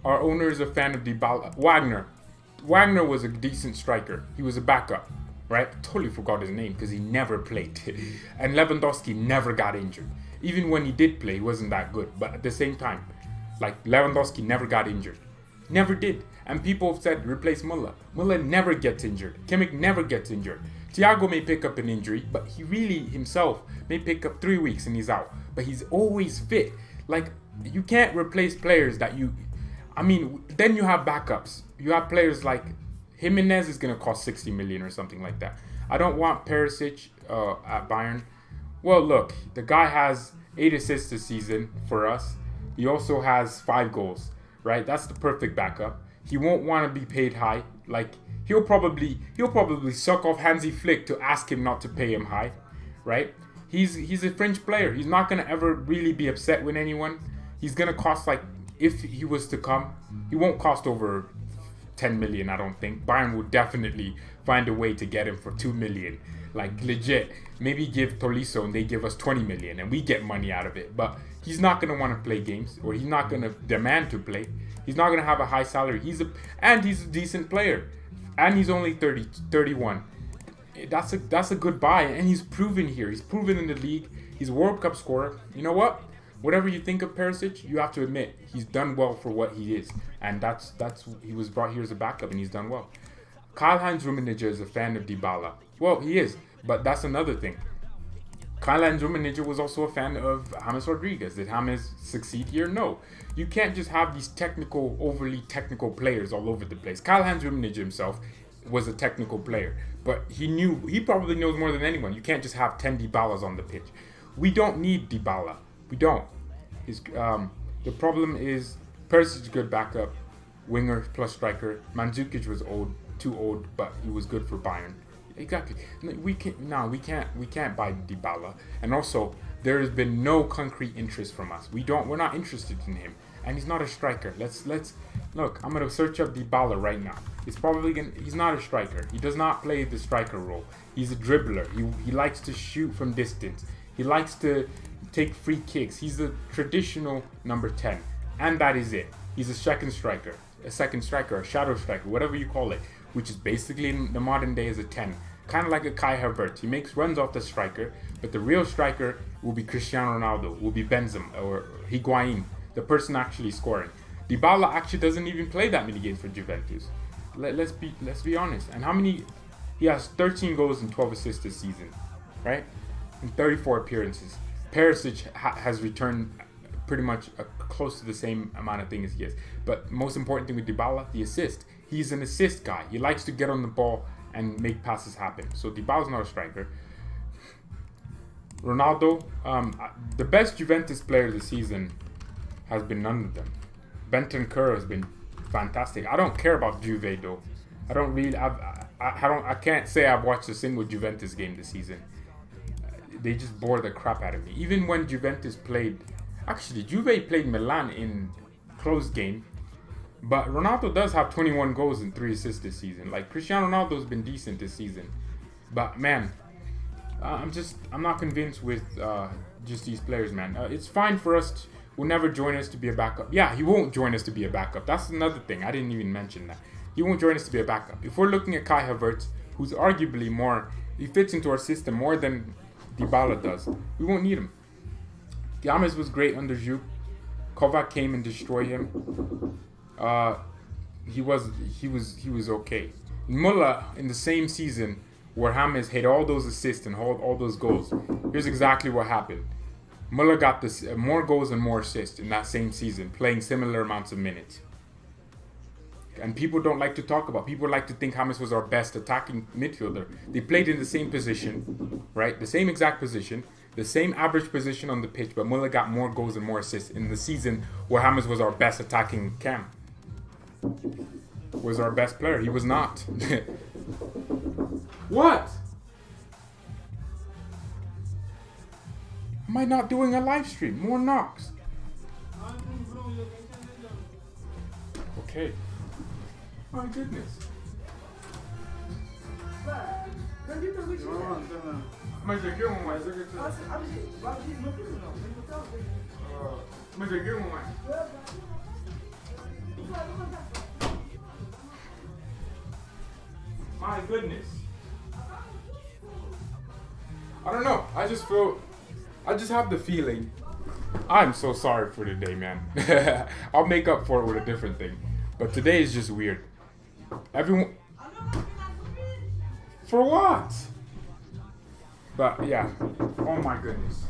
Speaker 1: Our owner is a fan of Dybala. Wagner was a decent striker. He was a backup, right? Totally forgot his name because he never played. And Lewandowski never got injured. Even when he did play, he wasn't that good. But at the same time, like Lewandowski never got injured. Never did. And people have said, replace Müller. Müller never gets injured. Kimmich never gets injured. Thiago may pick up an injury, but he really himself may pick up 3 weeks and he's out. But he's always fit. Like, you can't replace players that then you have backups. You have players like Jimenez is going to cost 60 million or something like that. I don't want Perisic at Bayern. Well, look, the guy has 8 assists this season for us. He also has 5 goals, right? That's the perfect backup. He won't want to be paid high. Like, he'll probably suck off Hansi Flick to ask him not to pay him high, right? He's a French player. He's not going to ever really be upset with anyone. He's going to cost, like, if he was to come, he won't cost over 10 million, I don't think. Bayern would definitely find a way to get him for 2 million. Like, legit. Maybe give Tolisso and they give us 20 million and we get money out of it. But he's not going to want to play games, or he's not going to demand to play. He's not going to have a high salary. He's a decent player. And he's only 31. That's a good buy. And he's proven here. He's proven in the league. He's a World Cup scorer. You know what? Whatever you think of Perisic, you have to admit he's done well for what he is, and he was brought here as a backup, and he's done well. Karl-Heinz Rummenigge is a fan of Dybala. Well, he is, but that's another thing. Karl-Heinz Rummenigge was also a fan of James Rodriguez. Did James succeed here? No. You can't just have these overly technical players all over the place. Karl-Heinz Rummenigge himself was a technical player, but he probably knows more than anyone. You can't just have 10 Dybalas on the pitch. We don't need Dybala. We don't. The problem is Perisic is a good backup, winger plus striker. Mandzukic was too old, but he was good for Bayern. Exactly. We can't buy Dybala. And also, there has been no concrete interest from us. We're not interested in him, and he's not a striker. Look, I'm gonna search up Dybala right now. He's not a striker. He does not play the striker role. He's a dribbler. He likes to shoot from distance. He likes to take free kicks. He's a traditional number 10. And that is it. He's a second striker, a shadow striker, whatever you call it, which is basically in the modern day is a 10. Kind of like a Kai Havertz. He makes runs off the striker, but the real striker will be Cristiano Ronaldo, will be Benzema or Higuain, the person actually scoring. Dybala actually doesn't even play that many games for Juventus. Let's be honest. And how many? He has 13 goals and 12 assists this season, right? In 34 appearances. Perisic has returned pretty much close to the same amount of things he is. But most important thing with Dybala, the assist. He's an assist guy. He likes to get on the ball and make passes happen. So Dybala's not a striker. Ronaldo, the best Juventus player this season has been none of them. Bentancur has been fantastic. I don't care about Juve though. I don't really. I can't say I've watched a single Juventus game this season. They just bore the crap out of me. Even when Juventus played, actually Juve played Milan in close game, but Ronaldo does have 21 goals and 3 assists this season. Like Cristiano Ronaldo's been decent this season, but man, I'm not convinced with just these players, man. It's fine for us. Will never join us to be a backup. Yeah, he won't join us to be a backup. That's another thing. I didn't even mention that. He won't join us to be a backup. If we're looking at Kai Havertz, who's arguably he fits into our system more than Dybala does, we won't need him. James was great under Jupp. Kovac came and destroyed him. He was okay. Muller in the same season where James had all those assists and all those goals. Here's exactly what happened. Muller got more goals and more assists in that same season, playing similar amounts of minutes. And people don't like to talk about. People like to think James was our best attacking midfielder. They played in the same position, right? The same exact position, the same average position on the pitch, but Muller got more goals and more assists in the season where James was our best attacking cam. Was our best player. He was not. What? Am I not doing a live stream? More knocks. Okay. My goodness. Mas aqui um mais. Mas aqui um mais. My goodness. I don't know. I just have the feeling. I'm so sorry for today, man. I'll make up for it with a different thing. But today is just weird. Everyone. For what? But yeah. Oh my goodness.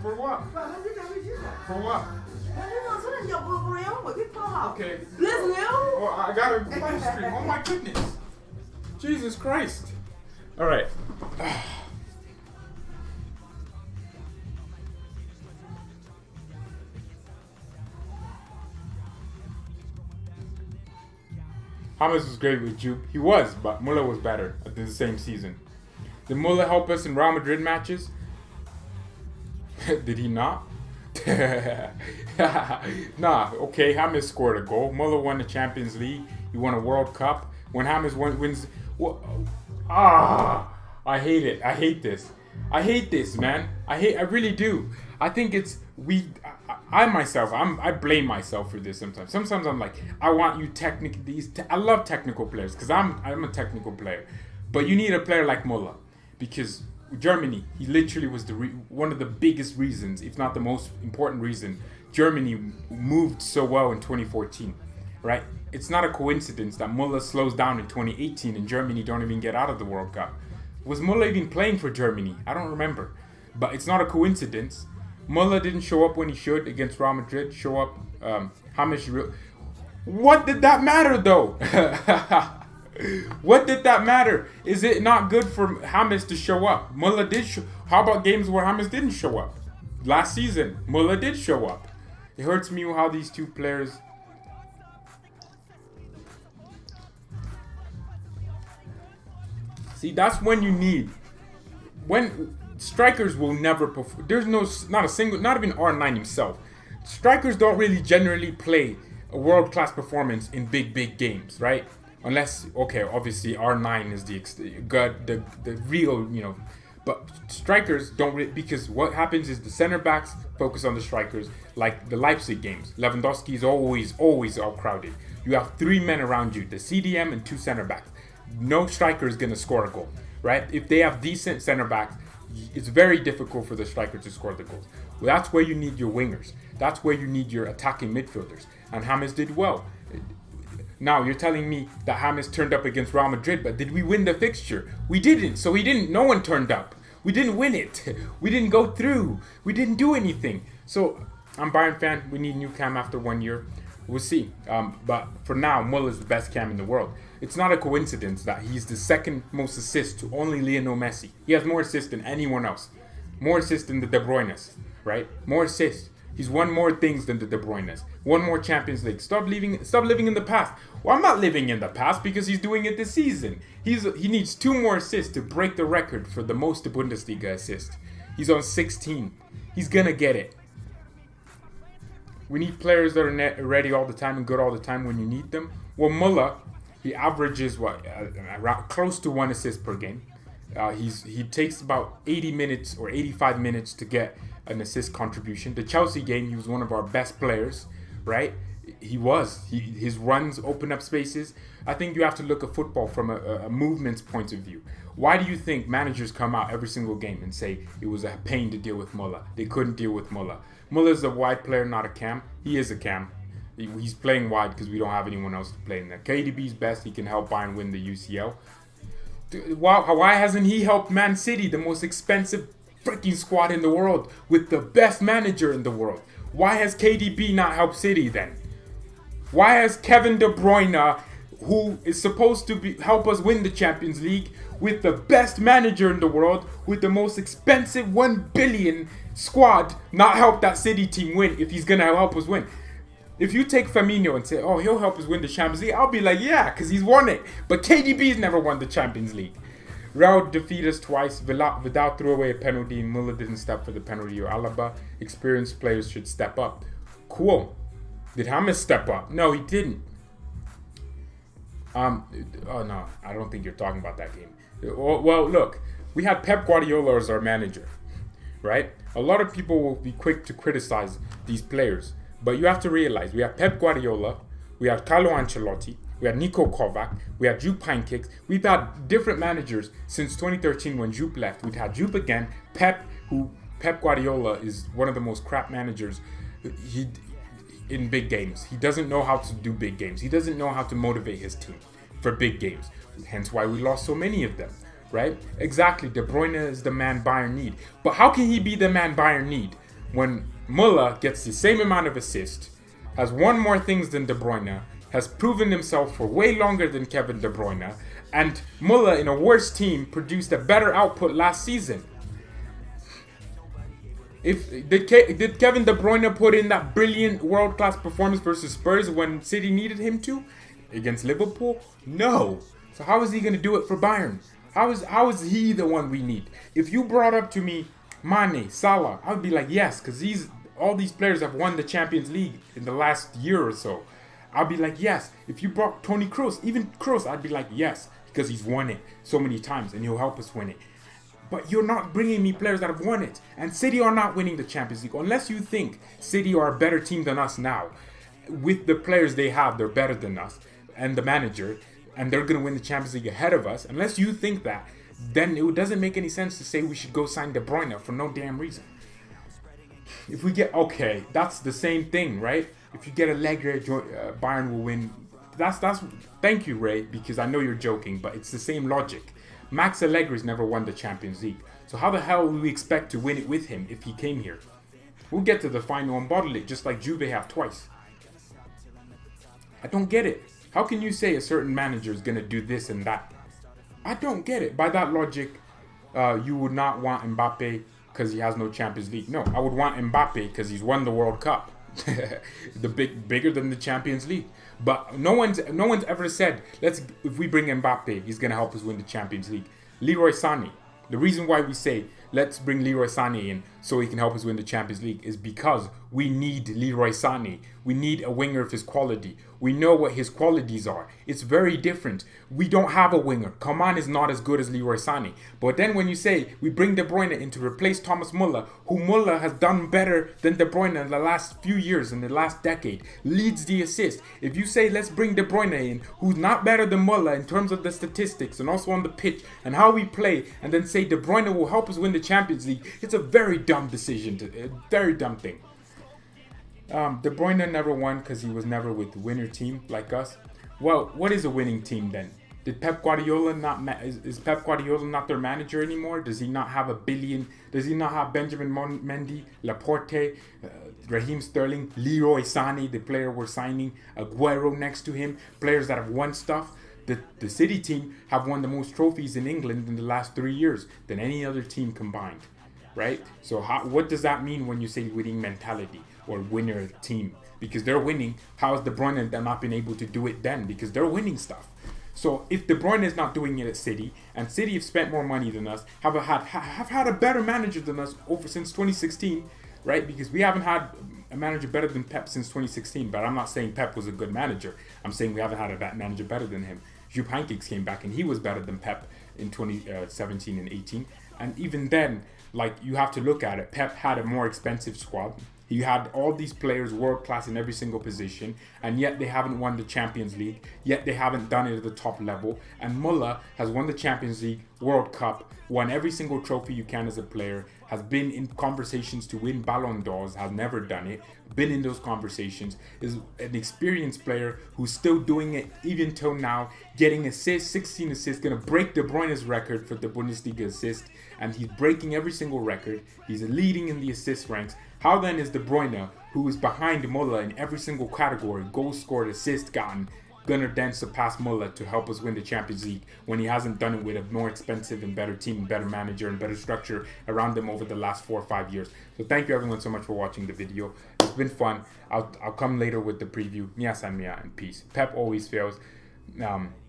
Speaker 1: For what? For what? Okay. Oh, I got a live stream. Oh my goodness. Jesus Christ. Alright. James was great with Jupp. He was, but Muller was better at the same season. Did Muller help us in Real Madrid matches? Did he not? Nah, okay, James scored a goal. Muller won the Champions League. He won a World Cup. When James wins... I hate it. I hate this. I hate this, man. I really do. I think it's... I blame myself for this sometimes. Sometimes I'm like, I want you I love technical players because I'm a technical player. But you need a player like Muller because Germany, he literally was one of the biggest reasons, if not the most important reason, Germany moved so well in 2014, right? It's not a coincidence that Muller slows down in 2018 and Germany don't even get out of the World Cup. Was Muller even playing for Germany? I don't remember. But it's not a coincidence. Muller didn't show up when he should against Real Madrid. What did that matter though? What did that matter? Is it not good for James to show up? Muller did How about games where James didn't show up? Last season, Muller did show up. It hurts me how these two players... See, that's when you need... When strikers will never perform... There's not even R9 himself. strikers don't really generally play a world-class performance in big games, right? Unless, okay, obviously R9 is the real, but strikers don't really, because what happens is the center backs focus on the strikers, like the Leipzig games. Lewandowski is always outcrowded. You have 3 men around you, the CDM and 2 center backs. No striker is going to score a goal, right? If they have decent center backs, it's very difficult for the striker to score the goals. Well, that's where you need your wingers. That's where you need your attacking midfielders. And James did well. Now, you're telling me that James turned up against Real Madrid, but did we win the fixture? We didn't, so he didn't. No one turned up. We didn't win it. We didn't go through. We didn't do anything. So, I'm Bayern fan. We need new cam after 1 year. We'll see. But for now, Muller is the best cam in the world. It's not a coincidence that he's the second most assists to only Lionel Messi. He has more assists than anyone else. More assists than the De Bruynes, right? More assists. He's won more things than the De Bruynes. Won more Champions League. Stop living in the past. Well, I'm not living in the past because he's doing it this season. He needs 2 more assists to break the record for the most Bundesliga assists. He's on 16. He's gonna get it. We need players that are ready all the time and good all the time when you need them. Well, Muller, he averages close to 1 assist per game. He takes about 80 minutes or 85 minutes to get an assist contribution. The Chelsea game, he was one of our best players, right? His runs open up spaces. I think you have to look at football from a movement's point of view. Why do you think managers come out every single game and say it was a pain to deal with Muller? They couldn't deal with Muller. Muller's a wide player, not a cam. He is a cam. He's playing wide because we don't have anyone else to play in there. KDB's best. He can help Bayern win the UCL. Why hasn't he helped Man City, the most expensive freaking squad in the world, with the best manager in the world? Why has KDB not helped City then? Why has Kevin De Bruyne, who is supposed to help us win the Champions League, with the best manager in the world, with the most expensive 1 billion squad, not help that City team win if he's going to help us win? If you take Firmino and say, oh, he'll help us win the Champions League, I'll be like, yeah, because he's won it. But KDB's never won the Champions League. Real defeated us twice. Vidal threw away a penalty. Muller didn't step for the penalty. Or Alaba. Experienced players should step up. Cool. Did James step up? No, he didn't. Oh no, I don't think you're talking about that game. Well, look, we had Pep Guardiola as our manager, right? A lot of people will be quick to criticize these players, but you have to realize we have Pep Guardiola, we have Carlo Ancelotti, we have Niko Kovac, we have Jupp Heynckes. We've had different managers since 2013 when Jupp left. We've had Jupp again, Pep Guardiola is one of the most crap managers in big games. He doesn't know how to do big games. He doesn't know how to motivate his team for big games. Hence why we lost so many of them, right? Exactly. De Bruyne is the man Bayern need. But how can he be the man Bayern need when Muller gets the same amount of assists, has won more things than De Bruyne, has proven himself for way longer than Kevin De Bruyne, and Muller in a worse team produced a better output last season? Did Kevin De Bruyne put in that brilliant world-class performance versus Spurs when City needed him to? Against Liverpool? No. So how is he going to do it for Bayern? How is he the one we need? If you brought up to me Mane, Salah, I would be like, yes, because all these players have won the Champions League in the last year or so. I'd be like, yes. If you brought Toni Kroos, even Kroos, I'd be like, yes, because he's won it so many times and he'll help us win it. But you're not bringing me players that have won it. And City are not winning the Champions League. Unless you think City are a better team than us now. With the players they have, they're better than us. And the manager. And they're going to win the Champions League ahead of us. Unless you think that, then it doesn't make any sense to say we should go sign De Bruyne for no damn reason. If we get... Okay, that's the same thing, right? If you get Allegri, Bayern will win. That's. Thank you, Ray, because I know you're joking, but it's the same logic. Max Allegri's never won the Champions League. So how the hell will we expect to win it with him if he came here? We'll get to the final and bottle it just like Juve have twice. I don't get it. How can you say a certain manager is going to do this and that? I don't get it. By that logic, you would not want Mbappe because he has no Champions League. No, I would want Mbappe because he's won the World Cup. Bigger than the Champions League. But no one's ever said, if we bring Mbappe, he's going to help us win the Champions League. Leroy Sané. The reason why we say, let's bring Leroy Sané in so he can help us win the Champions League is because we need Leroy Sané. We need a winger of his quality. We know what his qualities are. It's very different. We don't have a winger. Coman is not as good as Leroy Sané. But then when you say we bring De Bruyne in to replace Thomas Müller, who Müller has done better than De Bruyne in the last few years, in the last decade, leads the assist. If you say let's bring De Bruyne in, who's not better than Müller in terms of the statistics and also on the pitch and how we play, and then say De Bruyne will help us win the Champions League, it's a very dumb decision, a very dumb thing. De Bruyne never won because he was never with the winner team like us. Well, what is a winning team then? Did Pep Guardiola not is Pep Guardiola not their manager anymore? Does he not have a billion? Does he not have Benjamin Mendy, Laporte, Raheem Sterling, Leroy Sané, the player we're signing, Aguero next to him, players that have won stuff? The City team have won the most trophies in England in the last 3 years than any other team combined, right? So what does that mean when you say winning mentality or winner team? Because they're winning, how is De Bruyne not been able to do it then? Because they're winning stuff. So if De Bruyne is not doing it at City, and City have spent more money than us, have had a better manager than us since 2016, right? Because we haven't had a manager better than Pep since 2016. But I'm not saying Pep was a good manager. I'm saying we haven't had a manager better than him. Jupp Heynckes came back and he was better than Pep in 2017 and 18. And even then, like, you have to look at it. Pep had a more expensive squad. He had all these players world class in every single position, and yet they haven't won the Champions League, yet they haven't done it at the top level. And Müller has won the Champions League, World Cup, won every single trophy you can as a player, has been in conversations to win Ballon d'Ors, has never done it, been in those conversations, is an experienced player who's still doing it even till now, getting assists, 16 assists, going to break De Bruyne's record for the Bundesliga assist, and he's breaking every single record. He's leading in the assist ranks. How then is De Bruyne, who is behind Müller in every single category, goals scored, assist gotten, gonna then surpass Müller to help us win the Champions League when he hasn't done it with a more expensive and better team, better manager, and better structure around them over the last 4 or 5 years? So thank you everyone so much for watching the video. It's been fun. I'll come later with the preview. Mia San Mia and peace. Pep always fails.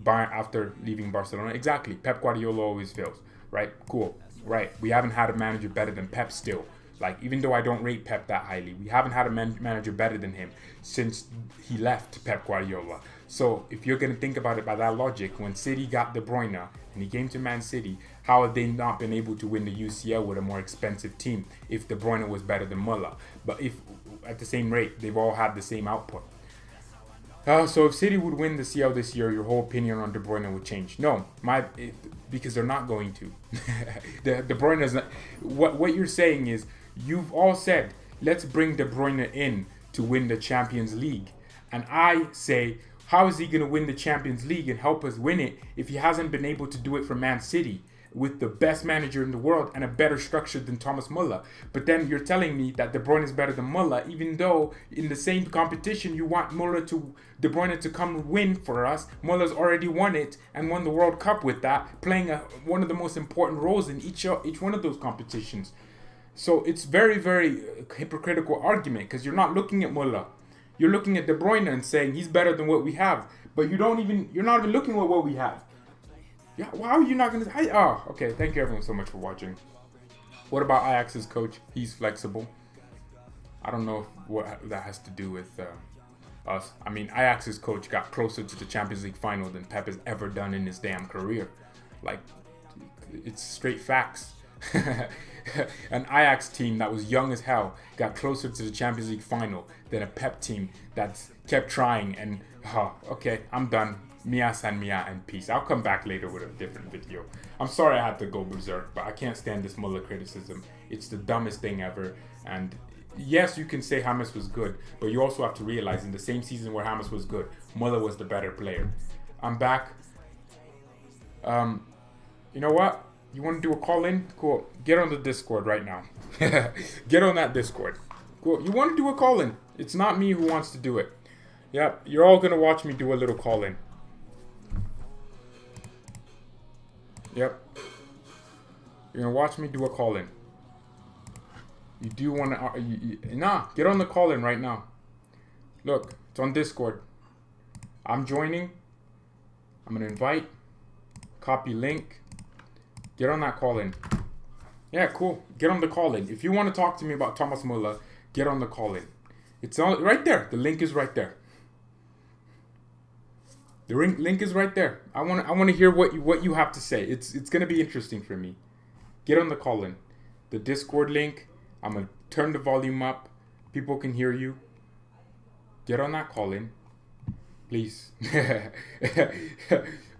Speaker 1: After leaving Barcelona, exactly. Pep Guardiola always fails. Right? Cool. Right. We haven't had a manager better than Pep still. Like, even though I don't rate Pep that highly, we haven't had a manager better than him since he left, Pep Guardiola. So if you're going to think about it by that logic, when City got De Bruyne and he came to Man City, how have they not been able to win the UCL with a more expensive team if De Bruyne was better than Müller? But if at the same rate, they've all had the same output. So if City would win the CL this year, your whole opinion on De Bruyne would change. No, because they're not going to. De Bruyne is not. What you're saying is, you've all said, let's bring De Bruyne in to win the Champions League. And I say, how is he going to win the Champions League and help us win it if he hasn't been able to do it for Man City with the best manager in the world and a better structure than Thomas Müller? But then you're telling me that De Bruyne is better than Müller, even though in the same competition you want De Bruyne to come win for us. Müller's already won it and won the World Cup with that, playing one of the most important roles in each one of those competitions. So it's very, very hypocritical argument, because you're not looking at Müller. You're looking at De Bruyne and saying he's better than what we have. But you're not even looking at what we have. Yeah, why are you not going to... okay. Thank you everyone so much for watching. What about Ajax's coach? He's flexible. I don't know what that has to do with us. I mean, Ajax's coach got closer to the Champions League final than Pep has ever done in his damn career. Like, it's straight facts. An Ajax team that was young as hell got closer to the Champions League final than a Pep team that's kept trying. And okay, I'm done. Mia San Mia and peace. I'll come back later with a different video. I'm sorry I had to go berserk, but I can't stand this Müller criticism. It's the dumbest thing ever. And yes, you can say James was good, but you also have to realize in the same season where James was good, Müller was the better player. I'm back. You know what? You want to do a call-in? Cool. Get on the Discord right now. Get on that Discord. Cool. You want to do a call-in? It's not me who wants to do it. Yep. You're all going to watch me do a little call-in. Yep. You're going to watch me do a call-in. You do want to... get on the call-in right now. Look, it's on Discord. I'm joining. I'm going to invite. Copy link. Get on that call in. Yeah, cool. Get on the call in. If you want to talk to me about Thomas Muller, get on the call in. It's all right there. The link is right there. The link is right there. I want to hear what you have to say. It's gonna be interesting for me. Get on the call in. The Discord link. I'm gonna turn the volume up. People can hear you. Get on that call in, please.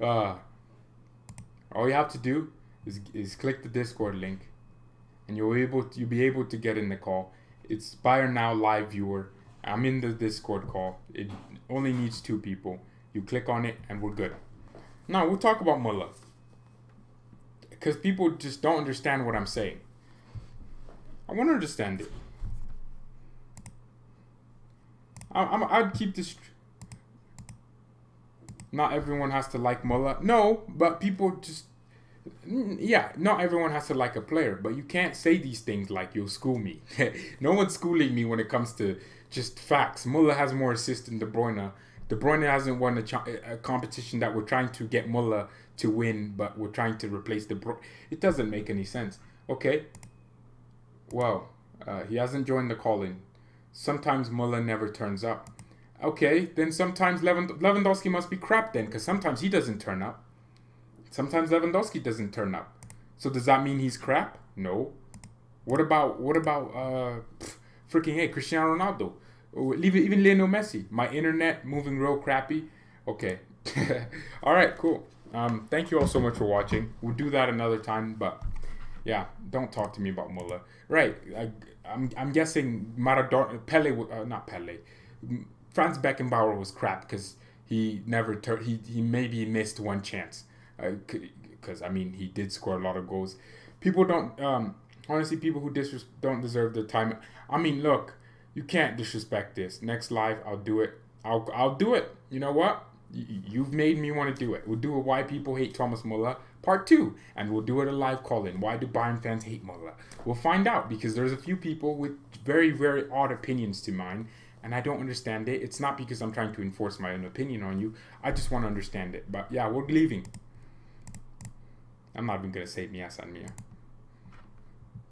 Speaker 1: All you have to do is click the Discord link, and you'll be able to get in the call. It's BayernNow live viewer. I'm in the Discord call. It only needs 2 people. You click on it, and we're good. Now we'll talk about Muller, because people just don't understand what I'm saying. I want to understand it. I'd keep this. Not everyone has to like Muller. No, but people just. Yeah, not everyone has to like a player, but you can't say these things like you'll school me. No one's schooling me when it comes to just facts. Muller has more assists than De Bruyne. De Bruyne hasn't won a competition that we're trying to get Muller to win, but we're trying to replace De Bruyne. It doesn't make any sense. Okay. Well, he hasn't joined the call-in. Sometimes Muller never turns up. Okay, then sometimes Lewandowski must be crap then, because sometimes he doesn't turn up. Sometimes Lewandowski doesn't turn up. So does that mean he's crap? No. What about freaking Cristiano Ronaldo? Even Lionel Messi. My internet moving real crappy. Okay. All right, cool. Thank you all so much for watching. We'll do that another time, but yeah, don't talk to me about Muller. Right. I'm guessing Maradona, not Pele. Franz Beckenbauer was crap because he never he maybe missed one chance. Because I mean, he did score a lot of goals. People don't honestly, people who don't deserve the time. I mean, look, you can't disrespect this. Next live, I'll do it. I'll do it. You know what? You've made me want to do it. We'll do a Why People Hate Thomas Muller part 2, and we'll do it a live call-in. Why do Bayern fans hate Muller? We'll find out, because there's a few people with very, very odd opinions to mine, and I don't understand it. It's not because I'm trying to enforce my own opinion on you. I just want to understand it. But yeah, we're leaving. I'm not even going to say Mia San Mia.